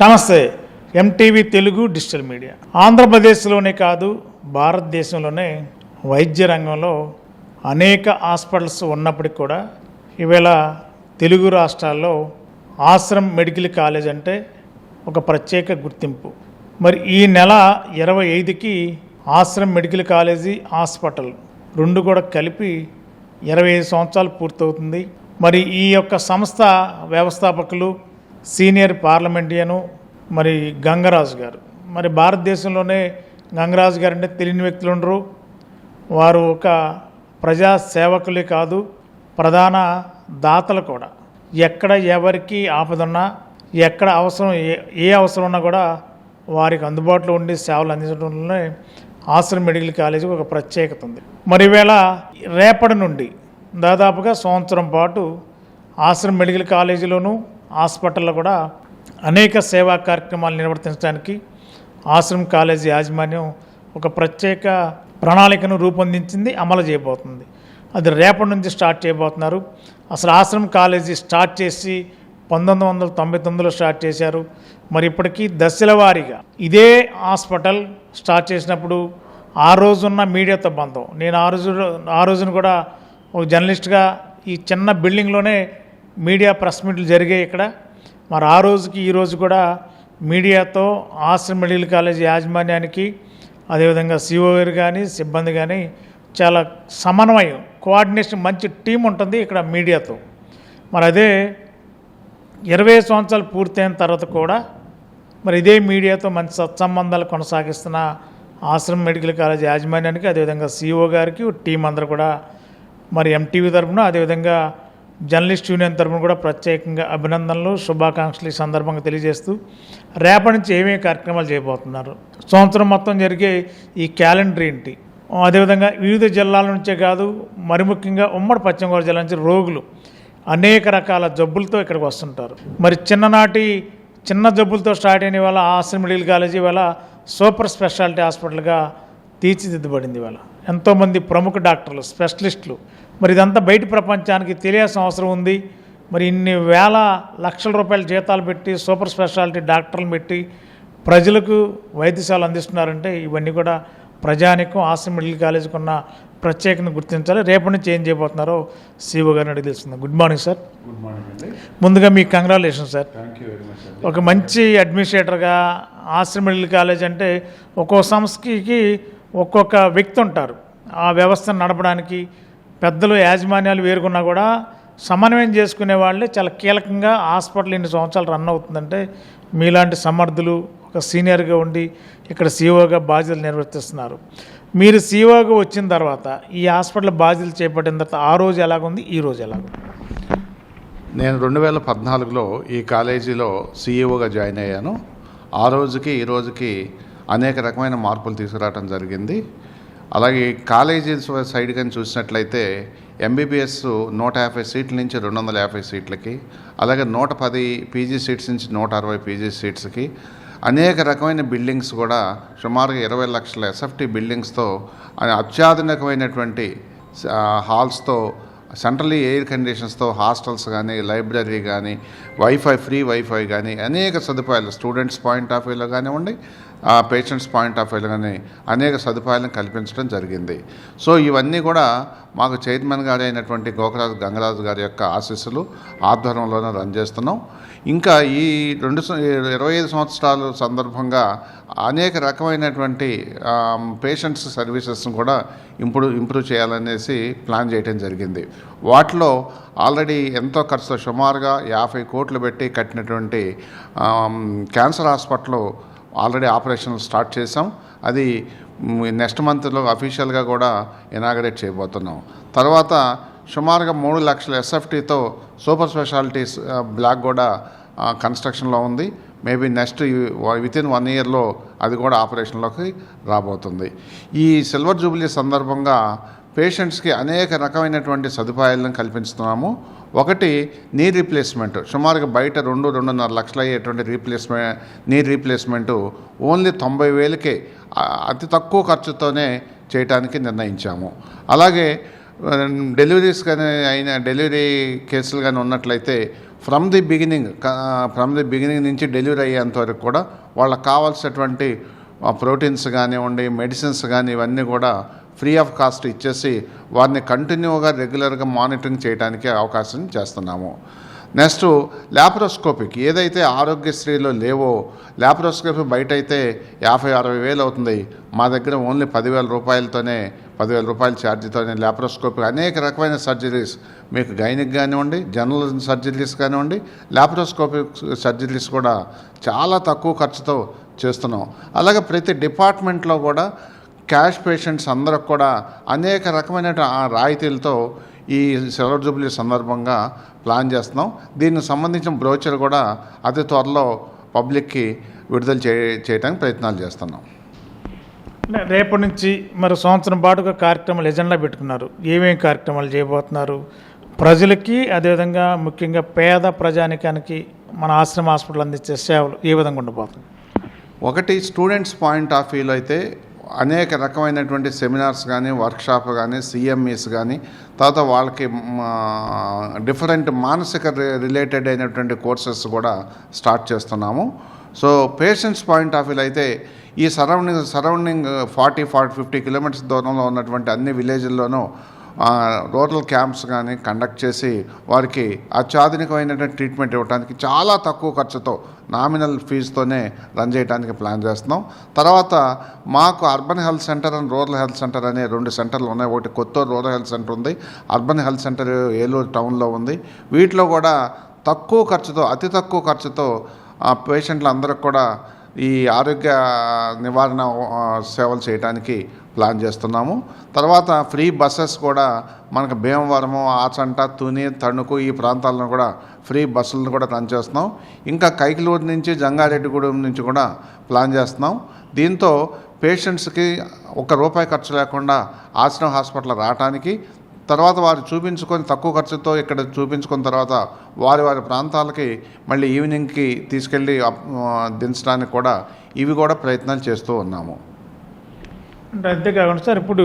నమస్తే. MTV Telugu digital media ఆంధ్రప్రదేశ్లోనే కాదు భారతదేశంలోనే వైద్య రంగంలో అనేక హాస్పిటల్స్ ఉన్నప్పటికీ కూడా ఈవేళ తెలుగు రాష్ట్రాల్లో ఆశ్రమ్ మెడికల్ కాలేజ్ అంటే ఒక ప్రత్యేక గుర్తింపు. మరి ఈ నెల 25కి ఆశ్రమ్ మెడికల్ కాలేజీ హాస్పిటల్ రెండు కూడా కలిపి 25 సంవత్సరాలు పూర్తవుతుంది. మరి ఈ యొక్క సంస్థ వ్యవస్థాపకులు సీనియర్ పార్లమెంటియను మరి గంగరాజు గారు. మరి భారతదేశంలోనే గంగరాజు గారు అంటే తెలియని వ్యక్తులు ఉండరు. వారు ఒక ప్రజా సేవకులే కాదు, ప్రధాన దాతలు కూడా. ఎక్కడ ఎవరికి ఆపదున్నా, ఎక్కడ అవసరం ఏ అవసరం ఉన్నా కూడా వారికి అందుబాటులో ఉండి సేవలు అందించడంలోనే ఆశ్రమ్ మెడికల్ కాలేజీ ఒక ప్రత్యేకత ఉంది. మరి ఈవేళ రేపటి నుండి దాదాపుగా సంవత్సరం పాటు ఆశ్రమ్ మెడికల్ కాలేజీలోనూ హాస్పిటల్లో కూడా అనేక సేవా కార్యక్రమాలు నిర్వర్తించడానికి ఆశ్రమ్ కాలేజీ యాజమాన్యం ఒక ప్రత్యేక ప్రణాళికను రూపొందించింది, అమలు చేయబోతుంది. అది రేపటి నుంచి స్టార్ట్ చేయబోతున్నారు. అసలు ఆశ్రమ్ కాలేజీ స్టార్ట్ చేసి 1999లో స్టార్ట్ చేశారు. మరి ఇప్పటికీ దశల వారీగా ఇదే హాస్పిటల్ స్టార్ట్ చేసినప్పుడు ఆ రోజున్న మీడియాతో బంధం. నేను ఆ రోజున కూడా ఒక జర్నలిస్ట్గా ఈ చిన్న బిల్డింగ్లోనే మీడియా ప్రెస్ మీట్లు జరిగాయి ఇక్కడ. మరి ఆ రోజుకి ఈ రోజు కూడా మీడియాతో ఆశ్రమ్ మెడికల్ కాలేజ్ యాజమాన్యానికి, అదేవిధంగా సిఓ గారు కానీ సిబ్బంది కానీ చాలా సమన్వయం, కోఆర్డినేషన్, మంచి టీం ఉంటుంది ఇక్కడ మీడియాతో. మరి అదే 20 సంవత్సరాలు పూర్తయిన తర్వాత కూడా మరి ఇదే మీడియాతో మంచి సత్సంబంధాలు కొనసాగిస్తున్న ఆశ్రమ్ మెడికల్ కాలేజ్ యాజమాన్యానికి, అదేవిధంగా సిఓ గారికి, టీం అందరూ కూడా మరి ఎంటీవీ తరఫున, అదేవిధంగా జర్నలిస్ట్ యూనియన్ తరఫున కూడా ప్రత్యేకంగా అభినందనలు, శుభాకాంక్షలు ఈ సందర్భంగా తెలియజేస్తూ రేపటి నుంచి ఏమేమి కార్యక్రమాలు చేయబోతున్నారు, సంవత్సరం మొత్తం జరిగే ఈ క్యాలెండర్ ఏంటి, అదేవిధంగా వివిధ జిల్లాల నుంచే కాదు మరి ముఖ్యంగా ఉమ్మడి పశ్చిమ గోదావరి జిల్లా నుంచి రోగులు అనేక రకాల జబ్బులతో ఇక్కడికి వస్తుంటారు. మరి చిన్న జబ్బులతో స్టార్ట్ అయిన వాళ్ళ ఆశ్రమ్ మెడికల్ కాలేజీ వాళ్ళ సూపర్ స్పెషాలిటీ హాస్పిటల్గా తీర్చిదిద్దబడింది. వాళ్ళ ఎంతోమంది ప్రముఖ డాక్టర్లు, స్పెషలిస్టులు. మరి ఇదంతా బయట ప్రపంచానికి తెలియాల్సిన అవసరం ఉంది. మరి ఇన్ని వేల లక్షల రూపాయల జీతాలు పెట్టి సూపర్ స్పెషాలిటీ డాక్టర్లు పెట్టి ప్రజలకు వైద్యసేవలు అందిస్తున్నారంటే ఇవన్నీ కూడా ప్రజానికం ఆశ్రమ్ మెడికల్ కాలేజీకి ఉన్న ప్రత్యేకతను గుర్తించాలి. రేపటి నుంచి ఏం చేయబోతున్నారో సిఓ గారిని అడిగి తెలుస్తుంది. Good morning sir. Good morning అండి. ముందుగా మీకు congratulation sir. Thank you very much. ఒక మంచి అడ్మినిస్ట్రేటర్గా ఆశ్రమ్ మెడికల్ కాలేజ్ అంటే ఒక్కో సంస్థకి ఒక్కొక్క వ్యక్తి ఉంటారు. ఆ వ్యవస్థను నడపడానికి పెద్దలు, యాజమాన్యాలు వేరుకున్నా కూడా సమన్వయం చేసుకునే వాళ్ళే చాలా కీలకంగా హాస్పిటల్ ఇన్ని సంవత్సరాలు రన్ అవుతుందంటే మీలాంటి సమర్థులు ఒక సీనియర్గా ఉండి ఇక్కడ సీఓగా బాధ్యతలు నిర్వర్తిస్తున్నారు. మీరు సీఓగా వచ్చిన తర్వాత ఈ హాస్పిటల్ బాధ్యతలు చేపట్టిన తర్వాత ఆ రోజు ఎలాగుంది, ఈ రోజు ఎలాగుంది? నేను 2014లో ఈ కాలేజీలో సిఇఓగా జాయిన్ అయ్యాను. ఆ రోజుకి ఈ రోజుకి అనేక రకమైన మార్పులు తీసుకురావడం జరిగింది. అలాగే కాలేజీ సైడ్ కానీ చూసినట్లయితే ఎంబీబీఎస్ 150 సీట్ల నుంచి 250 సీట్లకి, అలాగే 110 పీజీ సీట్స్ నుంచి 160 పీజీ సీట్స్కి, అనేక రకమైన బిల్డింగ్స్ కూడా సుమారుగా 20 లక్షల ఎస్ఎఫ్టీ బిల్డింగ్స్తో, అత్యాధునికమైనటువంటి హాల్స్తో, సెంట్రల్లీ ఎయిర్ కండిషన్స్తో హాస్టల్స్ కానీ, లైబ్రరీ కానీ, ఫ్రీ వైఫై కానీ, అనేక సదుపాయాలు స్టూడెంట్స్ పాయింట్ ఆఫ్ వ్యూలో కానివ్వండి, పేషెంట్స్ పాయింట్ ఆఫ్ వ్యూలో కానీ అనేక సదుపాయాలను కల్పించడం జరిగింది. సో ఇవన్నీ కూడా మాకు చైర్మన్ గారు అయినటువంటి గంగరాజు గారి యొక్క ఆశీస్సులు ఆధ్వర్యంలోనే రన్ చేస్తున్నాం. ఇంకా ఈ 25 సంవత్సరాల సందర్భంగా అనేక రకమైనటువంటి పేషెంట్స్ సర్వీసెస్ను కూడా ఇంప్రూవ్ చేయాలనేసి ప్లాన్ చేయడం జరిగింది. వాటిలో ఆల్రెడీ ఎంతో ఖర్చుతో సుమారుగా 50 కోట్లు పెట్టి కట్టినటువంటి cancer hospital already operation start చేసాం. అది నెక్స్ట్ మంత్లో అఫీషియల్గా కూడా ఇనాగరేట్ చేయబోతున్నాం. తర్వాత సుమారుగా 3 లక్షల ఎస్ఎఫ్టీతో సూపర్ స్పెషాలిటీస్ బ్లాక్ కూడా కన్స్ట్రక్షన్లో ఉంది. మేబీ నెక్స్ట్ వితిన్ 1 ఇయర్లో అది కూడా ఆపరేషన్లోకి రాబోతుంది. ఈ సిల్వర్ జూబ్లీ సందర్భంగా పేషెంట్స్కి అనేక రకమైనటువంటి సదుపాయాలను కల్పిస్తున్నాము. ఒకటి నీ రీప్లేస్మెంట్, సుమారుగా బయట 2-2.5 లక్షలు అయ్యేటువంటి నీ రీప్లేస్మెంటు ఓన్లీ 90,000కే అతి తక్కువ ఖర్చుతోనే చేయడానికి నిర్ణయించాము. అలాగే డెలివరీస్ కానీ డెలివరీ కేసులు కానీ ఉన్నట్లయితే ఫ్రమ్ ది బిగినింగ్ నుంచి డెలివరీ అయ్యేంత వరకు కూడా వాళ్ళకి కావాల్సినటువంటి ప్రోటీన్స్ కానివ్వండి, మెడిసిన్స్ కానీ ఇవన్నీ కూడా ఫ్రీ ఆఫ్ కాస్ట్ ఇచ్చేసి వారిని కంటిన్యూగా రెగ్యులర్గా మానిటరింగ్ చేయడానికి అవకాశం చేస్తున్నాము. నెక్స్ట్ ల్యాప్రోస్కోపిక్ ఏదైతే ఆరోగ్యశ్రీలో లేవో, ల్యాప్రోస్కోపీ బయట అయితే 50-60 వేలు అవుతుంది. మా దగ్గర ఓన్లీ 10,000 రూపాయలతోనే 10,000 రూపాయల ఛార్జీతోనే ల్యాప్రోస్కోపీ అనేక రకమైన సర్జరీస్ మీకు గైనిక్ కానివ్వండి, జనరల్ సర్జరీస్ కానివ్వండి, ల్యాప్రోస్కోపిక్ సర్జరీస్ కూడా చాలా తక్కువ ఖర్చుతో చేస్తున్నాం. అలాగే ప్రతి డిపార్ట్మెంట్లో కూడా క్యాష్ పేషెంట్స్ అందరికి కూడా అనేక రకమైన రాయితీలతో ఈ సిల్వర్ జూబ్లీ సందర్భంగా ప్లాన్ చేస్తున్నాం. దీనికి సంబంధించిన బ్రోచర్ కూడా అతి త్వరలో పబ్లిక్కి విడుదల చేయడానికి ప్రయత్నాలు చేస్తున్నాం. రేపటి నుంచి మరి సంవత్సరం పాటుగా కార్యక్రమాలు ఎజెండా పెట్టుకున్నారు. ఏమేమి కార్యక్రమాలు చేయబోతున్నారు? ప్రజలకి అదేవిధంగా ముఖ్యంగా పేద ప్రజానికానికి మన ఆశ్రమ హాస్పిటల్ అందించే సేవలు ఏ విధంగా ఉండబోతుంది? ఒకటి, స్టూడెంట్స్ పాయింట్ ఆఫ్ వ్యూలో అయితే అనేక రకమైనటువంటి సెమినార్స్ కానీ, వర్క్షాప్ కానీ, సిఎంఈస్ కానీ, తర్వాత వాళ్ళకి డిఫరెంట్ మానసిక రిలేటెడ్ అయినటువంటి కోర్సెస్ కూడా స్టార్ట్ చేస్తున్నాము. సో పేషెంట్స్ పాయింట్ ఆఫ్ వ్యూలో అయితే ఈ సరౌండింగ్ 40-50 కిలోమీటర్స్ దూరంలో ఉన్నటువంటి అన్ని విలేజ్ల్లోనూ రూరల్ క్యాంప్స్ కానీ కండక్ట్ చేసి వారికి అత్యాధునికమైనటువంటి ట్రీట్మెంట్ ఇవ్వడానికి చాలా తక్కువ ఖర్చుతో నామినల్ ఫీజుతోనే రన్ చేయడానికి ప్లాన్ చేస్తున్నాం. తర్వాత మాకు urban health centre and rural health centre అనే 2 సెంటర్లు ఉన్నాయి. ఒకటి కొత్తూరు రూరల్ హెల్త్ సెంటర్ ఉంది, అర్బన్ హెల్త్ సెంటర్ ఏలూరు టౌన్లో ఉంది. వీటిలో కూడా అతి తక్కువ ఖర్చుతో పేషెంట్లు అందరికి కూడా ఈ ఆరోగ్య నివారణ సేవలు చేయడానికి ప్లాన్ చేస్తున్నాము. తర్వాత ఫ్రీ బస్సెస్ కూడా మనకు భీమవరము, ఆచంట, తుని, తణుకు ఈ ప్రాంతాలను కూడా ఫ్రీ బస్సులను కూడా రన్ చేస్తున్నాం. ఇంకా కైకలూరు నుంచి, జంగారెడ్డిగూడెం నుంచి కూడా ప్లాన్ చేస్తున్నాం. దీంతో పేషెంట్స్కి ₹1 ఖర్చు లేకుండా ఆశ్రమ హాస్పిటల్ రావడానికి, తర్వాత వారు చూపించుకొని తక్కువ ఖర్చుతో ఇక్కడ చూపించుకున్న తర్వాత వారి ప్రాంతాలకి మళ్ళీ ఈవినింగ్కి తీసుకెళ్ళి దించడానికి కూడా ఇవి కూడా ప్రయత్నాలు చేస్తూ ఉన్నాము. అంటే అంతేకాకుండా సార్, ఇప్పుడు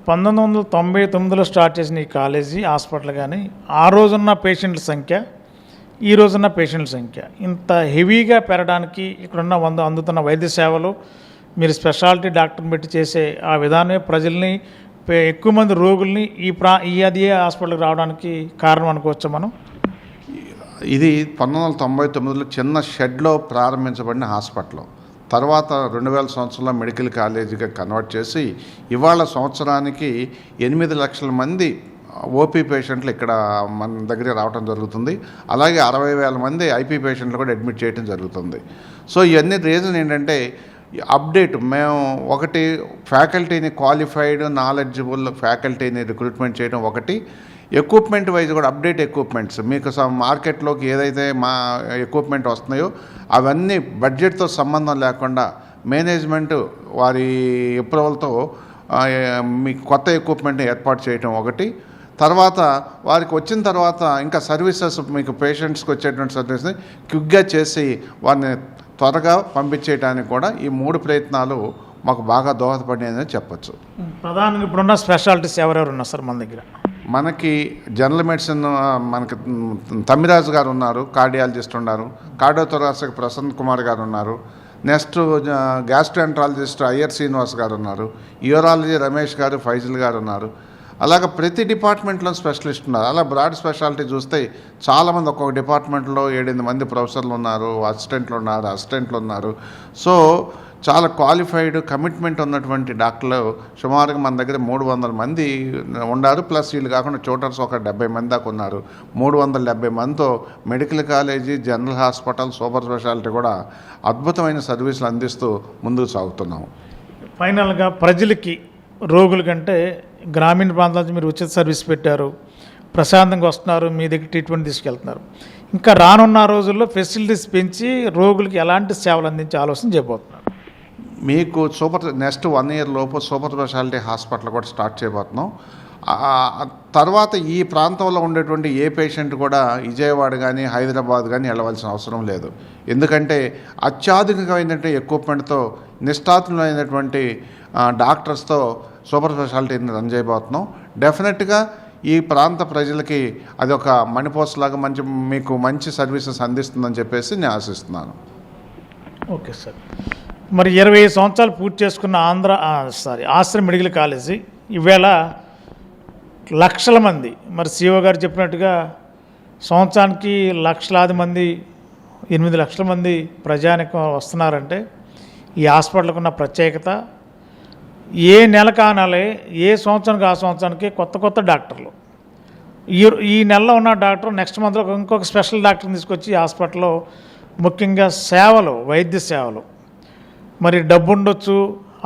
1999లో స్టార్ట్ చేసిన ఈ కాలేజీ హాస్పిటల్ కానీ ఆ రోజున్న పేషెంట్ల సంఖ్య, ఈ రోజున్న పేషెంట్ల సంఖ్య ఇంత హెవీగా పెరగడానికి ఇక్కడున్న అందుతున్న వైద్య సేవలు, మీరు స్పెషాలిటీ డాక్టర్ని పెట్టి చేసే ఆ విధానమే ప్రజల్ని, ఎక్కువ మంది రోగుల్ని ఈ అదే హాస్పిటల్కి రావడానికి కారణం అనుకోవచ్చా మనం? ఇది 1999లో చిన్న షెడ్లో ప్రారంభించబడిన హాస్పిటల్. తర్వాత 2000 సంవత్సరంలో మెడికల్ కాలేజీగా కన్వర్ట్ చేసి ఇవాళ సంవత్సరానికి 8 లక్షల మంది ఓపీ పేషెంట్లు ఇక్కడ మన దగ్గర రావడం జరుగుతుంది. అలాగే 60,000 మంది ఐపీ పేషెంట్లు కూడా అడ్మిట్ చేయడం జరుగుతుంది. సో ఇవన్నీ రీజన్ ఏంటంటే అప్డేట్, మేము ఒకటి ఫ్యాకల్టీని, క్వాలిఫైడ్ నాలెడ్జబుల్ ఫ్యాకల్టీని రిక్రూట్మెంట్ చేయడం ఒకటి, ఎక్విప్మెంట్ వైజ్ కూడా అప్డేట్ ఎక్విప్మెంట్స్ మీకు మార్కెట్లోకి ఏదైతే మా ఎక్విప్మెంట్ వస్తున్నాయో అవన్నీ బడ్జెట్తో సంబంధం లేకుండా మేనేజ్మెంట్ వారి అప్రూవల్తో మీకు కొత్త ఎక్విప్మెంట్ని ఏర్పాటు చేయడం ఒకటి. తర్వాత వారికి వచ్చిన తర్వాత ఇంకా సర్వీసెస్, మీకు పేషెంట్స్కి వచ్చేటువంటి సర్వీస్ని క్విక్గా చేసి వారిని త్వరగా పంపించేయడానికి కూడా ఈ 3 ప్రయత్నాలు మాకు బాగా దోహదపడినాయని చెప్పచ్చు. ప్రధానంగా ఇప్పుడున్న స్పెషాలిటీస్ ఎవరెవరు ఉన్నారు సార్ మన దగ్గర? మనకి జనరల్ మెడిసిన్ మనకి తమ్మిరాజు గారు ఉన్నారు, కార్డియాలజిస్ట్ ఉన్నారు. కార్డియోథొరాసిక్ ప్రసన్న కుమార్ గారు ఉన్నారు. నెక్స్ట్ గ్యాస్ట్రోఎంట్రాలజిస్ట్ అయ్యర్ శ్రీనివాస్ గారు ఉన్నారు. యూరాలజీ రమేష్ గారు, ఫైజల్ గారు ఉన్నారు. అలాగే ప్రతి డిపార్ట్మెంట్లో స్పెషలిస్ట్ ఉన్నారు. అలా బ్రాడ్ స్పెషాలిటీ చూస్తే చాలామంది ఒక్కొక్క డిపార్ట్మెంట్లో 7-8 మంది ప్రొఫెసర్లు ఉన్నారు, అసిస్టెంట్లు ఉన్నారు. సో చాలా క్వాలిఫైడ్, కమిట్మెంట్ ఉన్నటువంటి డాక్టర్లు సుమారుగా మన దగ్గర 300 మంది ఉన్నారు. ప్లస్ వీళ్ళు కాకుండా ట్యూటర్స్ ఒక 70 మంది దాకా ఉన్నారు. 370 మందితో medical college, general hospital, super speciality కూడా అద్భుతమైన సర్వీసులు అందిస్తూ ముందుకు సాగుతున్నాము. ఫైనల్గా ప్రజలకి, రోగుల కంటే గ్రామీణ ప్రాంతాల మీరు ఉచిత సర్వీస్ పెట్టారు, ప్రశాంతంగా వస్తున్నారు, మీ దగ్గర ట్రీట్మెంట్ తీసుకెళ్తున్నారు. ఇంకా రానున్న రోజుల్లో ఫెసిలిటీస్ పెంచి రోగులకి ఎలాంటి సేవలు అందించే ఆలోచన చేయబోతున్నారు? మీకు నెక్స్ట్ 1 year లోపు సూపర్ స్పెషాలిటీ హాస్పిటల్ కూడా స్టార్ట్ చేయబోతున్నాం. తర్వాత ఈ ప్రాంతంలో ఉండేటువంటి ఏ పేషెంట్ కూడా విజయవాడ కానీ, హైదరాబాద్ కానీ వెళ్ళవలసిన అవసరం లేదు. ఎందుకంటే అత్యాధునికమైనటువంటి ఎక్విప్మెంట్తో, నిష్ణాతులైనటువంటి డాక్టర్స్తో సూపర్ స్పెషాలిటీని రన్ చేయబోతున్నాం. డెఫినెట్గా ఈ ప్రాంత ప్రజలకి అది ఒక మణిపోస్ట్ లాగా మీకు మంచి సర్వీసెస్ అందిస్తుందని చెప్పేసి నేను ఆశిస్తున్నాను. Okay sir. మరి 20 సంవత్సరాలు పూర్తి చేసుకున్న ఆశ్రమ మెడికల్ కాలేజీ ఈవేళ లక్షల మంది, మరి సిఓ గారు చెప్పినట్టుగా సంవత్సరానికి లక్షలాది మంది, 8 లక్షల మంది ప్రజానికం వస్తున్నారంటే ఈ హాస్పిటల్కి ఉన్న ప్రత్యేకత, ఏ నెలకు ఆ నెలే, ఏ సంవత్సరానికి ఆ సంవత్సరానికి కొత్త డాక్టర్లు. ఈ నెలలో ఉన్న డాక్టర్ నెక్స్ట్ మంత్లో ఇంకొక స్పెషల్ డాక్టర్ని తీసుకొచ్చి హాస్పిటల్లో ముఖ్యంగా సేవలు, వైద్య సేవలు, మరి డబ్బు ఉండొచ్చు,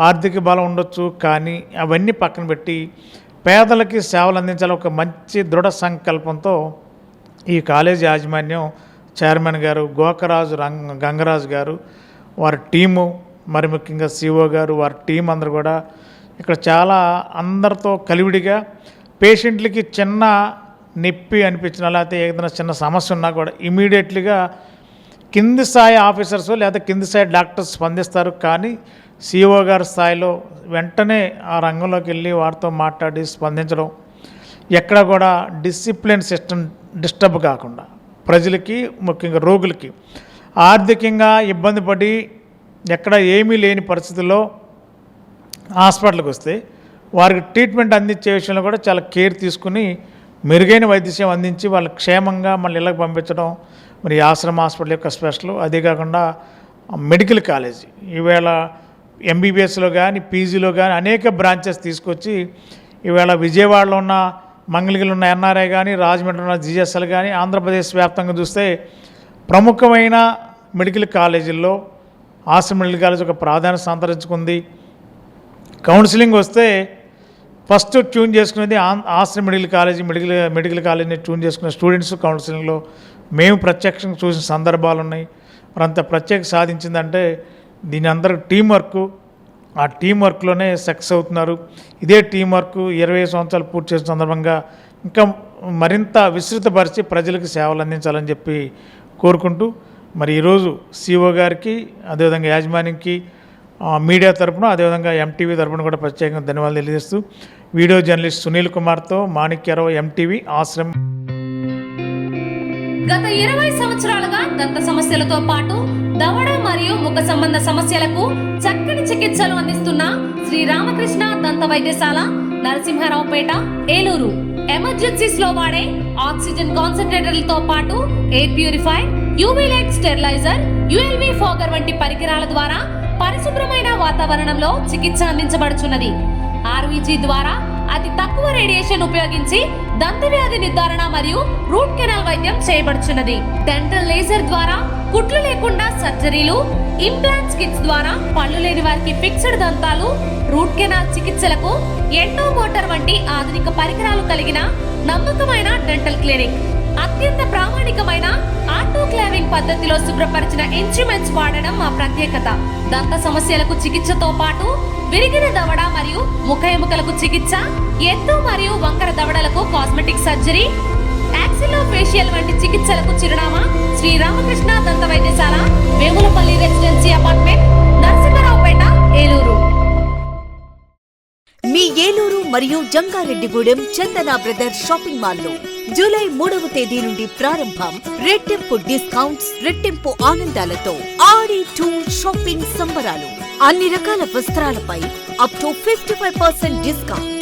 ఆర్థిక బలం ఉండొచ్చు, కానీ అవన్నీ పక్కన పెట్టి పేదలకి సేవలు అందించాలి ఒక మంచి దృఢ సంకల్పంతో ఈ కాలేజీ యాజమాన్యం చైర్మన్ గారు గోకరాజు గంగరాజు గారు, వారి టీము, మరి ముఖ్యంగా సిఓ గారు, వారి టీం అందరూ కూడా ఇక్కడ చాలా అందరితో కలివిడిగా పేషెంట్లకి చిన్న నొప్పి అనిపించినా లేకపోతే ఏదైనా చిన్న సమస్య ఉన్నా కూడా ఇమీడియట్లీగా కింది స్థాయి ఆఫీసర్స్ లేదా కింది స్థాయి డాక్టర్స్ స్పందిస్తారు. కానీ సిఓ గారి స్థాయిలో వెంటనే ఆ రంగంలోకి వెళ్ళి వారితో మాట్లాడి స్పందించడం, ఎక్కడ కూడా డిసిప్లిన్ సిస్టమ్ డిస్టర్బ్ కాకుండా ప్రజలకి, ముఖ్యంగా రోగులకి ఆర్థికంగా ఇబ్బంది పడి ఎక్కడ ఏమీ లేని పరిస్థితుల్లో హాస్పిటల్కి వస్తే వారికి ట్రీట్మెంట్ అందించే విషయంలో కూడా చాలా కేర్ తీసుకుని మెరుగైన వైద్య సేవ అందించి వాళ్ళకి క్షేమంగా మళ్ళీ ఇళ్ళకి పంపించడం మరి ఆశ్రమ హాస్పిటల్ యొక్క స్పెషల్. అదే కాకుండా మెడికల్ కాలేజీ ఈవేళ ఎంబీబీఎస్లో కానీ పీజీలో కానీ అనేక బ్రాంచెస్ తీసుకొచ్చి ఈవేళ విజయవాడలో ఉన్న మంగళగిరిలో ఉన్న ఎన్ఆర్ఐ కానీ రాజమండ్రిలో ఉన్న జిఎస్ఎల్ కానీ ఆంధ్రప్రదేశ్ వ్యాప్తంగా చూస్తే ప్రముఖమైన మెడికల్ కాలేజీల్లో ఆశ్రమ మెడికల్ కాలేజ్ ఒక ప్రాధాన్యత సంతరించుకుంది. కౌన్సిలింగ్ వస్తే ఫస్ట్ ట్యూన్ చేసుకునేది ఆశ్రమ మెడికల్ కాలేజీని ట్యూన్ చేసుకునే స్టూడెంట్స్ కౌన్సిలింగ్లో మేము ప్రత్యక్షంగా చూసిన సందర్భాలు ఉన్నాయి. మరి అంత ప్రత్యేక సాధించిందంటే దీని అందరూ టీం వర్క్, ఆ టీం వర్క్లోనే సక్సెస్ అవుతున్నారు. ఇదే టీం వర్క్ 20 సంవత్సరాలు పూర్తి చేసిన సందర్భంగా ఇంకా మరింత విస్తృతపరిచి ప్రజలకు సేవలు అందించాలని చెప్పి కోరుకుంటూ మరి ఈరోజు సిఓ గారికి, అదేవిధంగా యాజమాన్యంకి, మీడియా తరపున, అదేవిధంగా ఎంటీవీ తరపున కూడా ప్రత్యేకంగా ధన్యవాదాలు తెలియజేస్తూ వీడియో జర్నలిస్ట్ సునీల్ కుమార్తో మాణిక్యరావు, ఎంటీవీ ఆశ్రమం. గత 20 సంవత్సరాలుగా దంత సమస్యలతో పాటు దవడ మరియు ముఖ సంబంధ సమస్యలకు చక్కని చికిత్సలు అందిస్తున్న శ్రీ రామకృష్ణ దంత వైద్యశాల, నరసింహారావుపేట, ఏలూరు. ఎమర్జెన్సీస్ లో వాడే ఆక్సిజన్ కాన్సంట్రేటర్లతో పాటు air purify, UV light steriliser, ULV fogger వంటి పరికరాల ద్వారా పరిశుభ్రమైన వాతావరణంలో చికిత్స అందించబడుచున్నది. ఆర్వీజీ ద్వారా అతి తక్కువ రేడియేషన్ ఉపయోగించి దంత వ్యాధి నిర్ధారణ మరియు రూట్ కెనాల్ వైద్యం చేయబడుచున్నది. డెంటల్ లేజర్ ద్వారా కుట్లు లేకుండా సర్జరీలు, ఇంప్లాంట్స్ కిట్స్ ద్వారా పళ్ళు లేని వారికి ఫిక్స్డ్ దంతాలు, రూట్ కెనాల్ చికిత్సలకు ఎండో మోటార్ వంటి ఆధునిక పరికరాలు కలిగిన నమ్మకమైన డెంటల్ క్లినిక్. అత్యంత ప్రామాణికమైన ఆటోక్లావింగ్ పద్ధతిలో శుభ్రపరిచిన ఇన్స్ట్రుమెంట్స్ వాడడం మా ప్రత్యేకత. దంత సమస్యలకు చికిత్సతో పాటు విరిగిన దవడ మరియు ముఖ ఎముకలకు చికిత్స, ఎత్తు మరియు వంకర దవడలకు కాస్మెటిక్ సర్జరీ, యాక్సిలోఫేషియల్ వంటి చికిత్సలకు చిరునామా శ్రీ రామకృష్ణ దంత వైద్యశాల, వేములపల్లి రెసిడెన్సీ అపార్ట్మెంట్, నరసింహారావుపేట, ఏలూరు. మీ ఏలూరు మరియు జంగారెడ్డిగూడెం చందన బ్రదర్స్ షాపింగ్ మాల్ లో జూలై 3వ తేదీ నుండి ప్రారంభం. రెట్టింపు డిస్కౌంట్స్, రెట్టింపు ఆనందాలతో ఆడి టూర్ షాపింగ్ సంబరాలు. అన్ని రకాల వస్త్రాలపై అప్ టు 55% డిస్కౌంట్.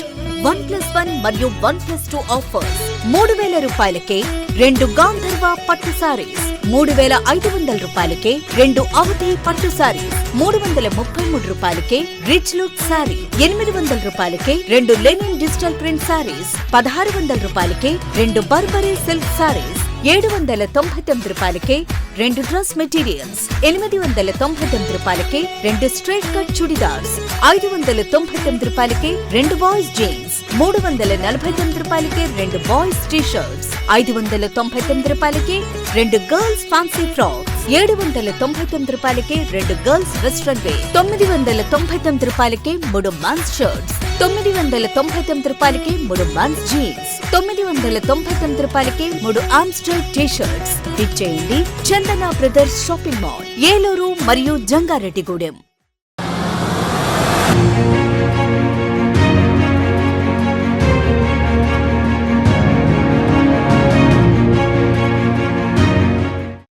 1+1 మరియు 1+2 ఆఫర్స్. 3,000 రూపాయలకే 2 గాంధర్వ పట్టు సారీస్, 3,500 రూపాయలకే 2 అవధి పట్టు సారీస్, 333 రూపాయలకే రిచ్ లుక్ సారీ, 800 రూపాయలకే 2 లెనిన్ డిజిటల్ ప్రింట్ సారీస్, 1,600 రూపాయలకే 2 బర్బరీ సిల్క్ సారీస్, 799 రూపాయలకే 2 డ్రెస్ మెటీరియల్స్, 899 రూపాయలకే 2 స్ట్రైట్ కట్ చుడిదార్స్, 599 రూపాయలకే 2 బాయ్స్ జీన్స్, 349 రూపాయలకే 2 బాయ్స్ టీ షర్ట్స్, 599 రూపాయలకే 2 గర్ల్స్ ఫ్యాన్సీ ఫ్రాక్స్, 799 రూపాయలకే 2 గర్ల్స్ వెస్ట్రన్ వేర్, 999 రూపాయలకే 3 మెన్స్ షర్ట్స్, 999 రూపాయలకే 3 మెన్స్ జీన్స్, 999 రూపాయలకే 3 ఆమ్స్టర్ టీ షర్ట్స్. ఇచ్చేయండి చందన బ్రదర్స్ షాపింగ్ మాల్, ఏలూరు మరియు జంగారెడ్డిగూడెం.